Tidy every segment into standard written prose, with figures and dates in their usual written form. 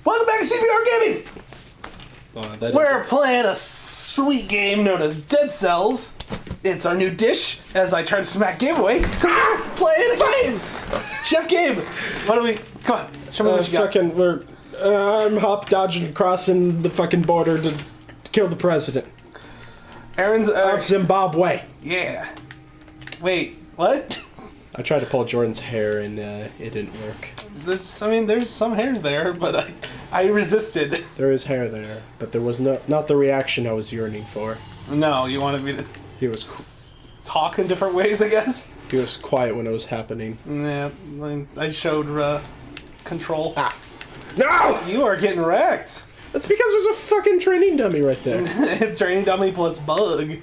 Welcome back to CPR Gaming! We're playing a sweet game known as Dead Cells. It's our new dish as I try to smack Gabe away. We're playing a game! Chef Gabe, what do we... Come on, show me what you got. I'm hop dodging crossing the fucking border to kill the president. Aaron's... of Zimbabwe. Yeah. Wait, what? I tried to pull Jordan's hair and it didn't work. There's some hairs there, but I resisted. There is hair there, but there was not the reaction I was yearning for. No, you wanted me to... He was... talk in different ways, I guess? He was quiet when it was happening. Yeah, I showed control. Ah. No! You are getting wrecked. That's because there's a fucking training dummy right there. Training dummy plus bug.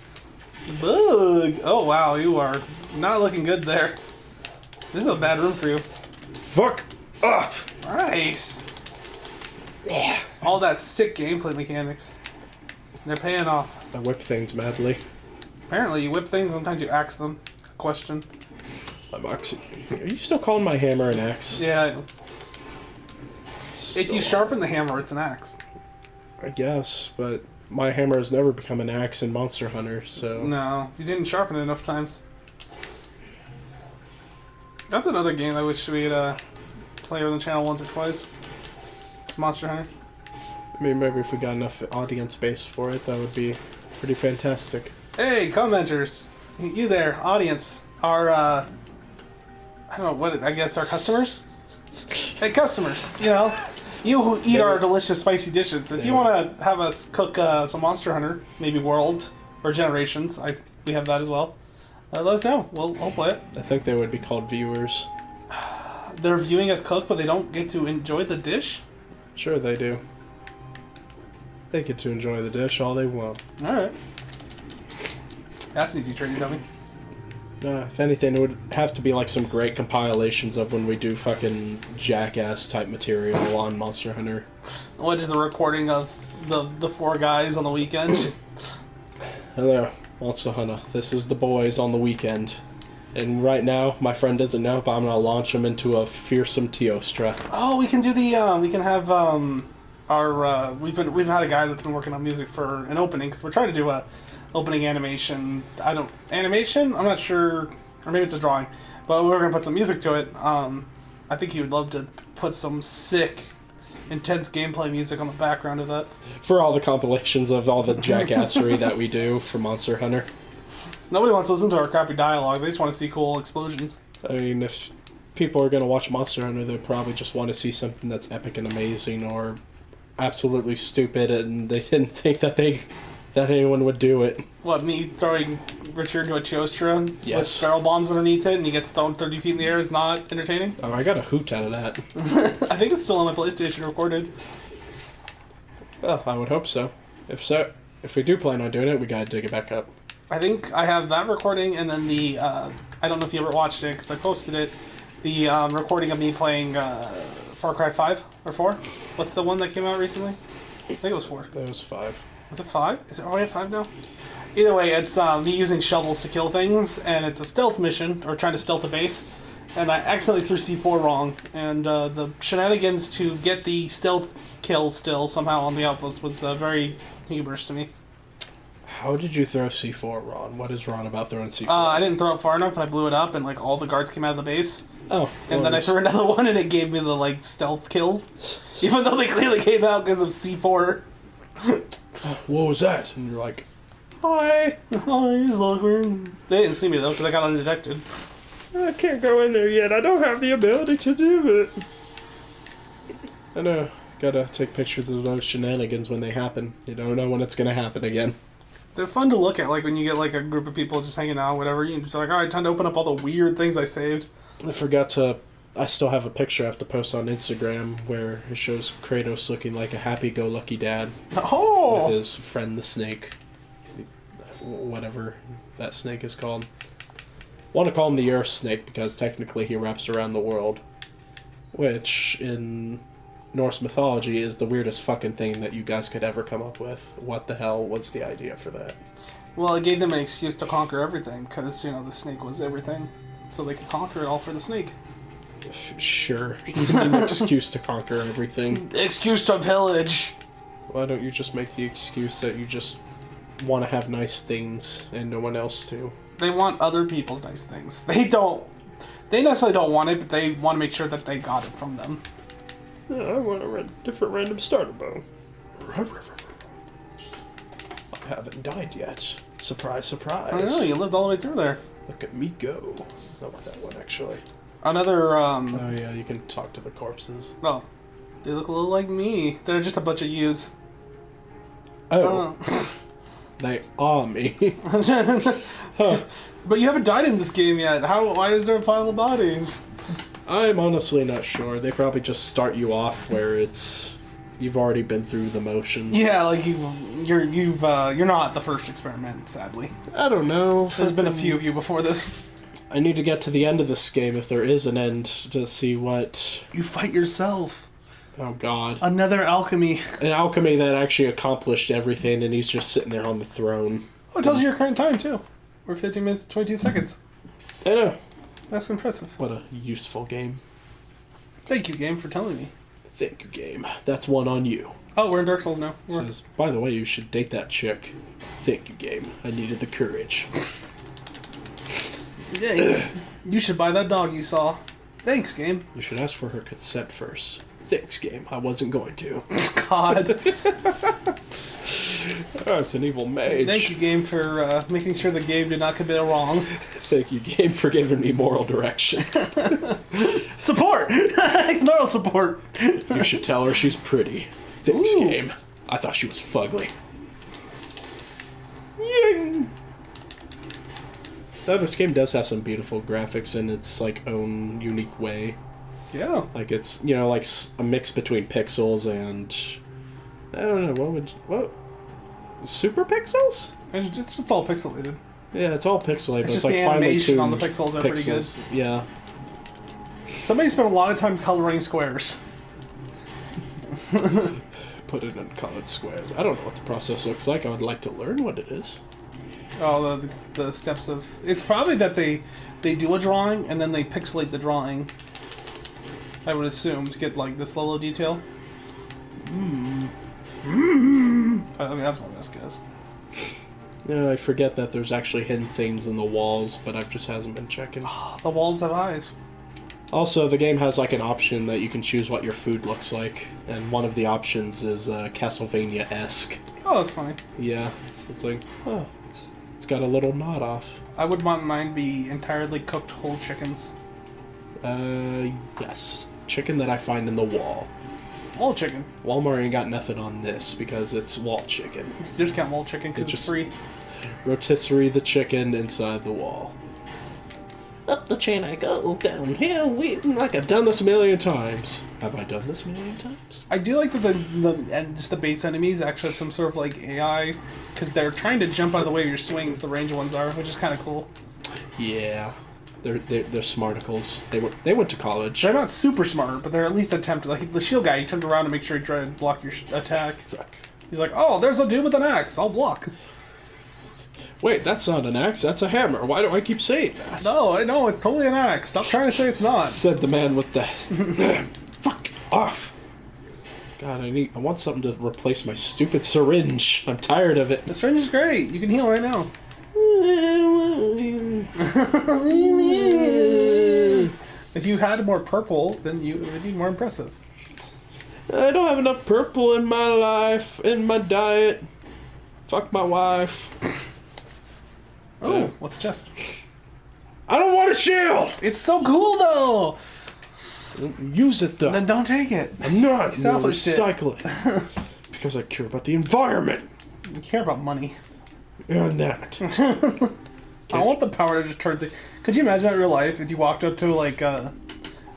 Bug. Oh, wow, you are not looking good there. This is a bad room for you. Fuck off. Nice. Yeah. All that sick gameplay mechanics. They're paying off. I whip things madly. Apparently, you whip things, sometimes you axe them. Question. Are you still calling my hammer an axe? Yeah. Still. If you sharpen the hammer, it's an axe. I guess, but my hammer has never become an axe in Monster Hunter, so... No, you didn't sharpen it enough times. That's another game I wish we'd play on the channel once or twice. Monster Hunter. I mean, maybe if we got enough audience base for it, that would be pretty fantastic. Hey, commenters! You there, audience. Our, I don't know, what, I guess our customers? Hey, customers, you know, you who eat our delicious spicy dishes. If you want to have us cook some Monster Hunter, maybe World or Generations, we have that as well. Let us know. We'll play it. I think they would be called viewers. They're viewing us cook, but they don't get to enjoy the dish? Sure they do. They get to enjoy the dish all they want. Alright. That's an easy training dummy. If anything, it would have to be like some great compilations of when we do fucking jackass type material on Monster Hunter. What is the recording of the four guys on the weekend? Hello, Monster Hunter. This is the boys on the weekend. And right now, my friend doesn't know, but I'm gonna launch him into a fearsome Teostra. Oh, we can do the, we can have, our, we've had a guy that's been working on music for an opening, because we're trying to do a opening animation. Animation? I'm not sure, or maybe it's a drawing, but we're gonna put some music to it. I think he would love to put some sick, intense gameplay music on the background of that. For all the compilations of all the jackassery that we do for Monster Hunter. Nobody wants to listen to our crappy dialogue, they just want to see cool explosions. I mean, if people are gonna watch Monster Hunter, they probably just want to see something that's epic and amazing, or absolutely stupid, and they didn't think that anyone would do it. What, me throwing Richard into a Teostra with barrel bombs underneath it and he gets thrown 30 feet in the air is not entertaining? Oh, I got a hoot out of that. I think it's still on my PlayStation recorded. Well, I would hope so. If we do plan on doing it, we gotta dig it back up. I think I have that recording and then the, I don't know if you ever watched it because I posted it, the recording of me playing Far Cry 5 or 4. What's the one that came out recently? I think it was 4. That was 5. Was it 5? Is it already at 5 now? Either way, it's me using shovels to kill things, and it's a stealth mission, or trying to stealth a base, and I accidentally threw C4 wrong, and the shenanigans to get the stealth kill still somehow on the outpost was very humorous to me. How did you throw C4 wrong? What is wrong about throwing C4? I didn't throw it far enough, and I blew it up, and like all the guards came out of the base. Oh. And then I threw another one, and it gave me the like stealth kill, even though they clearly came out because of C4. What was that? And you're like, hi. Hi, he's awkward. They didn't see me though, because I got undetected. I can't go in there yet. I don't have the ability to do it. I know. Gotta take pictures of those shenanigans when they happen. You don't know when it's gonna happen again. They're fun to look at, like when you get like a group of people just hanging out, whatever. You're just like, alright, time to open up all the weird things I saved. I still have a picture I have to post on Instagram where it shows Kratos looking like a happy-go-lucky dad. Oh! With his friend the snake. Whatever that snake is called. Want to call him the Earth Snake because technically he wraps around the world. Which, in Norse mythology, is the weirdest fucking thing that you guys could ever come up with. What the hell was the idea for that? Well, it gave them an excuse to conquer everything because, you know, the snake was everything. So they could conquer it all for the snake. Sure. You need an excuse to conquer everything. Excuse to pillage. Why don't you just make the excuse that you just want to have nice things and no one else to? They want other people's nice things. They necessarily don't want it, but they want to make sure that they got it from them. Yeah, I want a different random starter bow. I haven't died yet. Surprise, surprise. I know, you lived all the way through there. Look at me go. Not that one, actually. Another, Oh, yeah, you can talk to the corpses. Oh. They look a little like me. They're just a bunch of yous. Oh. They are me. Huh. But you haven't died in this game yet. Why is there a pile of bodies? I'm honestly not sure. They probably just start you off where you've already been through the motions. Yeah, like you're not the first experiment, sadly. I don't know. There's been a few of you before this. I need to get to the end of this game if there is an end to see what... You fight yourself. Oh god. Another alchemy. An alchemy that actually accomplished everything and he's just sitting there on the throne. Oh, it tells you your current time too. We're 15 minutes 22 seconds. I know. That's impressive. What a useful game. Thank you, game, for telling me. Thank you, game. That's one on you. Oh, we're in Dark Souls now. Says, by the way, you should date that chick. Thank you, game. I needed the courage. Thanks. You should buy that dog you saw. Thanks, game. You should ask for her consent first. Thanks, game. I wasn't going to. God. Oh, it's an evil mage. Thank you, game, for making sure the game did not commit a wrong. Thank you, game, for giving me moral direction. Support! Moral support! You should tell her she's pretty. Thanks, Ooh. game. I thought she was fugly. Ying! Though this game does have some beautiful graphics in its like own unique way. Yeah. Like it's, you know, like a mix between pixels and I don't know, what super pixels? It's just all pixelated. Yeah, it's all pixelated, but It's it's just like the finely animation tuned on the pixels are pretty good. Yeah. Somebody spent a lot of time coloring squares. Put it in colored squares. I don't know what the process looks like. I would like to learn what it is. Oh, the steps of... It's probably that they do a drawing and then they pixelate the drawing. I would assume, to get like this level of detail. I mean, that's my best guess. Yeah, I forget that there's actually hidden things in the walls, but I just hasn't been checking. The walls have eyes. Also, the game has like an option that you can choose what your food looks like, and one of the options is Castlevania-esque. Oh, that's funny. Yeah, so it's like, oh, it's got a little nod off. I would want mine be entirely cooked whole chickens. Yes. Chicken that I find in the wall. Whole chicken. Walmart ain't got nothing on this because it's wall chicken. Just count whole chicken because it's free. Rotisserie the chicken inside the wall. Up the chain I go, downhill, like I've done this a million times. Have I done this a million times? I do like that just the base enemies actually have some sort of like AI, because they're trying to jump out of the way of your swings, the range ones are, which is kind of cool. Yeah. They're smarticles. They went to college. They're not super smart, but they're at least attempting. Like the shield guy, he turned around to make sure he tried to block your attack. Fuck. He's like, oh, there's a dude with an axe. I'll block. Wait, that's not an axe. That's a hammer. Why do I keep saying that? No, I know it's totally an axe. Stop trying to say it's not. Said the man with the... Fuck off. God, I want something to replace my stupid syringe. I'm tired of it. The syringe is great. You can heal right now. If you had more purple, then it would be more impressive. I don't have enough purple in my life, in my diet. Fuck my wife. Oh, what's the chest? I don't want a shield! It's so cool, though! Use it, though. Then don't take it. I'm not. Selfish shit. Recycle it. Because I care about the environment. You care about money. And that. I want the power to just turn things... Could you imagine that in real life? If you walked up to, like, you're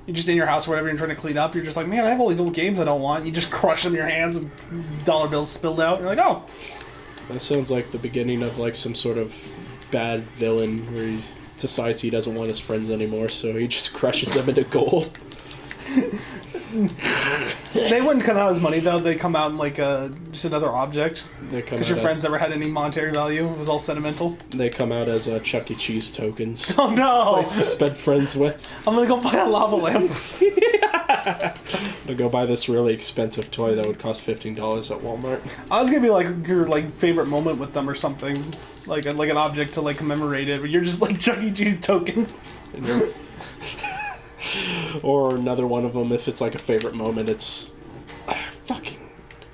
just in your house or whatever, and you're trying to clean up, you're just like, man, I have all these old games I don't want. You just crush them in your hands and dollar bills spilled out. You're like, oh. That sounds like the beginning of, like, some sort of bad villain where he decides he doesn't want his friends anymore, so he just crushes them into gold. They wouldn't come out as money though. They come out in like just another object. Because your friends never had any monetary value. It was all sentimental. They come out as Chuck E. Cheese tokens. Oh no! Place to spend friends with. I'm gonna go buy a lava lamp. To go buy this really expensive toy that would cost $15 at Walmart. I was gonna be like your like favorite moment with them or something, like an object to like commemorate it. But you're just like Chuck E. Cheese tokens. Or another one of them, if it's like a favorite moment, it's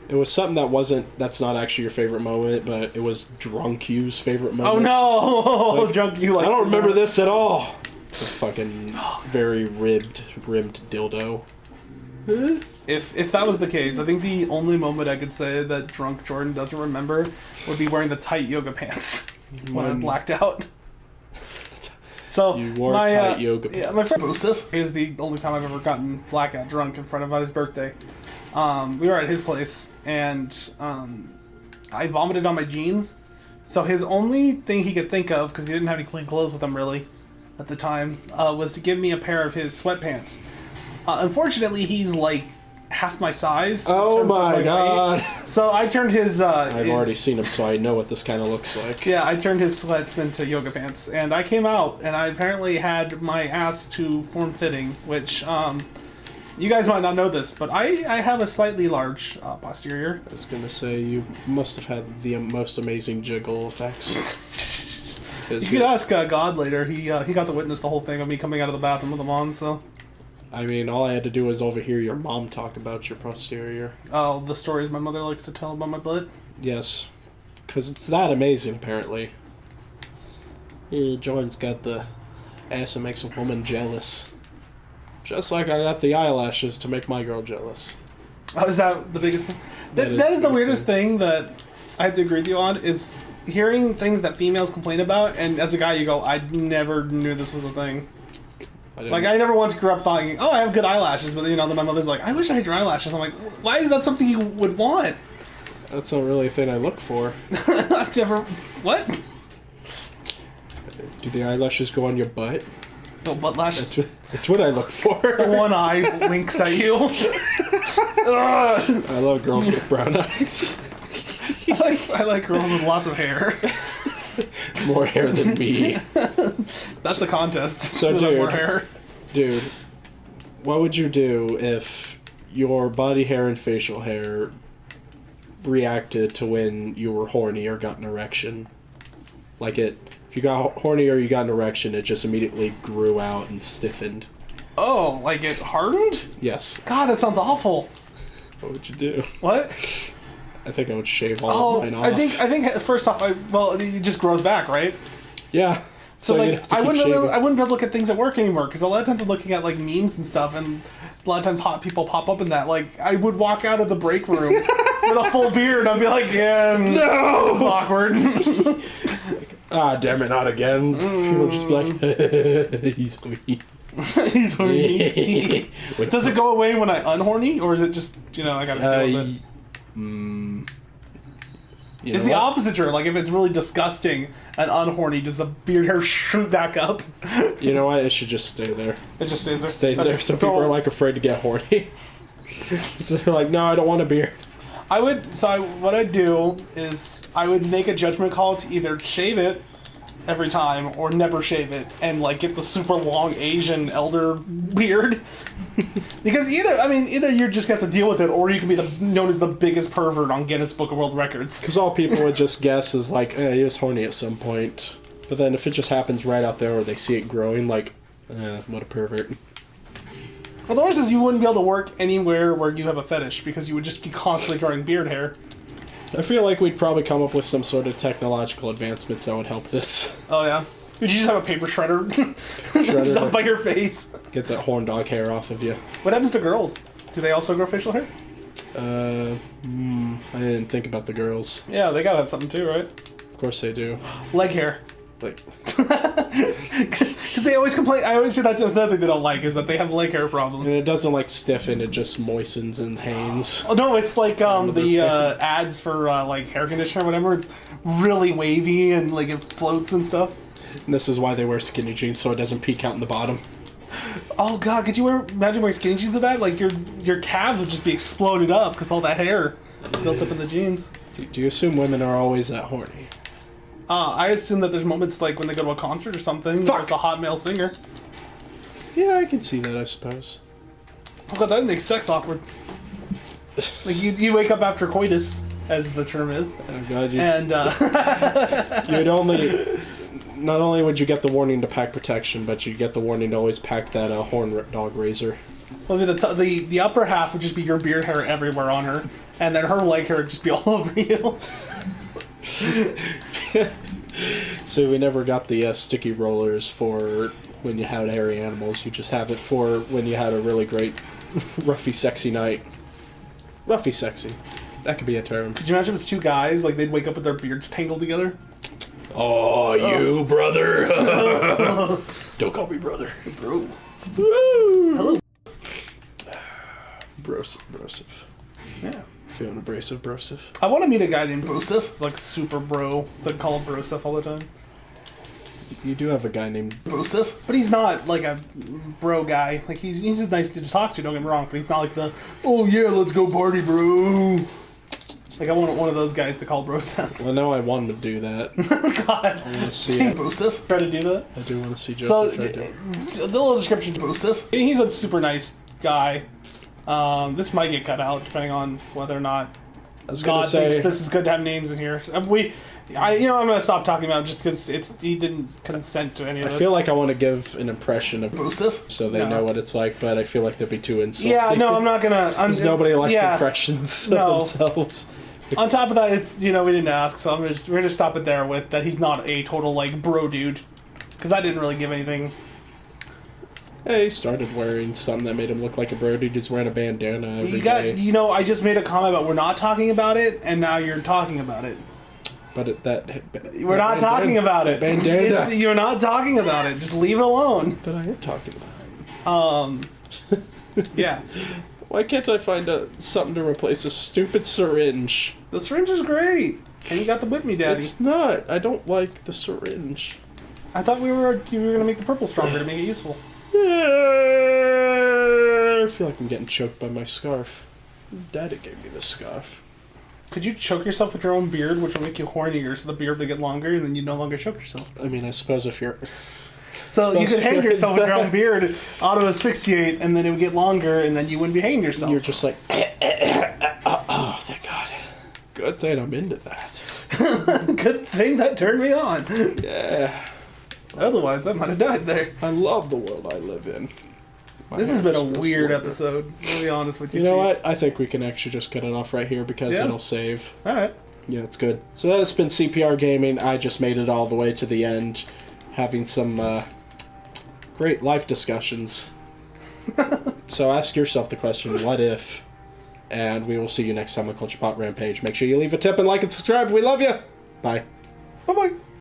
it was something that's not actually your favorite moment, but it was Drunk You's favorite moment. Oh no! Like, Drunk You. Like, I don't remember this at all. It's a fucking very rimmed dildo. If that was the case, I think the only moment I could say that Drunk Jordan doesn't remember would be wearing the tight yoga pants when I blacked out. So you wore tight yoga pants. Yeah, my friend here's the only time I've ever gotten blackout drunk in front of his birthday. We were at his place, and I vomited on my jeans. So his only thing he could think of, because he didn't have any clean clothes with him really at the time, was to give me a pair of his sweatpants. Unfortunately, he's like half my size. Oh my god! Weight. So I turned his. I've already seen him, so I know what this kind of looks like. Yeah, I turned his sweats into yoga pants, and I came out, and I apparently had my ass to form fitting, which you guys might not know this, but I have a slightly large posterior. I was gonna say you must have had the most amazing jiggle effects. You could ask God later. He got to witness the whole thing of me coming out of the bathroom with him on. So. I mean, all I had to do was overhear your mom talk about your posterior. Oh, the stories my mother likes to tell about my butt? Yes. Because it's that amazing, apparently. Yeah, Jordan's got the ass that makes a woman jealous. Just like I got the eyelashes to make my girl jealous. Oh, is that the biggest thing? That is the weirdest thing that I have to agree with you on, is hearing things that females complain about, and as a guy you go, I never knew this was a thing. I never once grew up thinking, oh, I have good eyelashes, but then my mother's like, I wish I had your eyelashes. I'm like, why is that something you would want? That's not really a thing I look for. I've never... What? Do the eyelashes go on your butt? No, butt lashes. That's what I look for. The one eye winks at you. I love girls with brown eyes. I like girls with lots of hair. More hair than me. That's a contest. So, more hair. Dude, what would you do if your body hair and facial hair reacted to when you were horny or got an erection? If you got horny or you got an erection, it just immediately grew out and stiffened. Oh, like it hardened? Yes. God, that sounds awful. What would you do? What? I think I would shave all of mine off. I think first off, it just grows back, right? Yeah. So I wouldn't be able to look at things at work anymore, because a lot of times I'm looking at like memes and stuff, and a lot of times hot people pop up in that. Like I would walk out of the break room with a full beard, and I'd be like, yeah, no, this is awkward. Damn it, not again. People would just be like, he's horny. He's horny. Does it go away when I unhorny, or is it just I gotta deal with it? It's the opposite true. Like if it's really disgusting and unhorny, does the beard hair shoot back up? You know what? It should just stay there. It just stays there. Stays there. So people are like afraid to get horny. So they're like, no, I don't want a beard. What I'd do is I would make a judgment call to either shave it every time or never shave it and like get the super long Asian elder beard. Because either you just have to deal with it, or you can be known as the biggest pervert on Guinness Book of World Records. Because all people would just guess is like, he was horny at some point. But then if it just happens right out there, or they see it growing, like, what a pervert. Well, the worst is you wouldn't be able to work anywhere where you have a fetish, because you would just be constantly growing beard hair. I feel like we'd probably come up with some sort of technological advancements that would help this. Oh, yeah? Would you just have a paper shredder? Just up by your face? Get that horn dog hair off of you. What happens to girls? Do they also grow facial hair? I didn't think about the girls. Yeah, they gotta have something too, right? Of course they do. Leg hair. Like... Because they always complain. I always hear that's another thing they don't like, is that they have leg hair problems. And it doesn't like stiffen, it just moistens and hanes. Oh no, it's like the ads for like hair conditioner or whatever. It's really wavy and like it floats and stuff. And this is why they wear skinny jeans, so it doesn't peek out in the bottom. Oh god, could you imagine wearing skinny jeans with that? Like your calves would just be exploded up because all that hair built up in the jeans. Do you assume women are always that horny? I assume that there's moments like when they go to a concert or something. Fuck. There's a hot male singer. Yeah, I can see that, I suppose. Oh god, that makes sex awkward. Like you wake up after coitus, as the term is. Oh god, And you'd only... Not only would you get the warning to pack protection, but you'd get the warning to always pack that horn dog razor. well, the upper half would just be your beard hair everywhere on her, and then her leg hair would just be all over you. So we never got the sticky rollers for when you had hairy animals. You just have it for when you had a really great roughy sexy night. Roughy sexy. That could be a term. Could you imagine if it's two guys, like they'd wake up with their beards tangled together? Oh, you brother. Don't call me brother. Bro. Woo! Hello. Brosive. Yeah. Feeling abrasive, brosive. I want to meet a guy named Broseph, like super bro. So I call him Broseph all the time. You do have a guy named Broseph? But he's not like a bro guy. Like he's just nice to talk to, don't get me wrong, but he's not like the, oh yeah, let's go party, bro. Like I want one of those guys to call Broseph. Well, now I want him to do that. God. I want to see it. Broseph. Try to do that. I do want to see Joseph try to. The little description to Broseph. He's a super nice guy. This might get cut out depending on whether or not I was God gonna say thinks this is good to have names in here. I'm gonna stop talking about him just because he didn't consent to any of I this. feel like I want to give an impression of Broseph, so they know what it's like, but I feel like they'd be too insulting. Yeah, no, I'm not gonna. Because nobody likes impressions of themselves. On top of that, it's we didn't ask, so we're gonna stop it there with that. He's not a total like bro dude, because I didn't really give anything. Hey, he started wearing something that made him look like a bro dude. He's wearing a bandana every day. I just made a comment about we're not talking about it, and now you're talking about it. But We're not talking about it. Bandana. You're not talking about it. Just leave it alone. But I am talking about it. Yeah. Why can't I find something to replace a stupid syringe? The syringe is great. And you got the whip me, Daddy. It's not. I don't like the syringe. I thought you were gonna make the purple stronger to make it useful. I feel like I'm getting choked by my scarf. Daddy gave me this scarf. Could you choke yourself with your own beard, which will make you hornier, so the beard will get longer, and then you no longer choke yourself? I mean, I suppose if you're... So you could hang yourself with your own beard, auto-asphyxiate, and then it would get longer, and then you wouldn't be hanging yourself. You're just like... oh, thank God. Good thing I'm into that. Good thing that turned me on. Yeah. Otherwise, I might have died there. I love the world I live in. This has been a weird episode, to be honest with you. You know what? I think we can actually just cut it off right here because it'll save. Alright. Yeah, it's good. So that's been CPR Gaming. I just made it all the way to the end, having some great life discussions. So ask yourself the question, what if? And we will see you next time on Culture Pop Rampage. Make sure you leave a tip and like and subscribe. We love you. Bye. Bye-bye.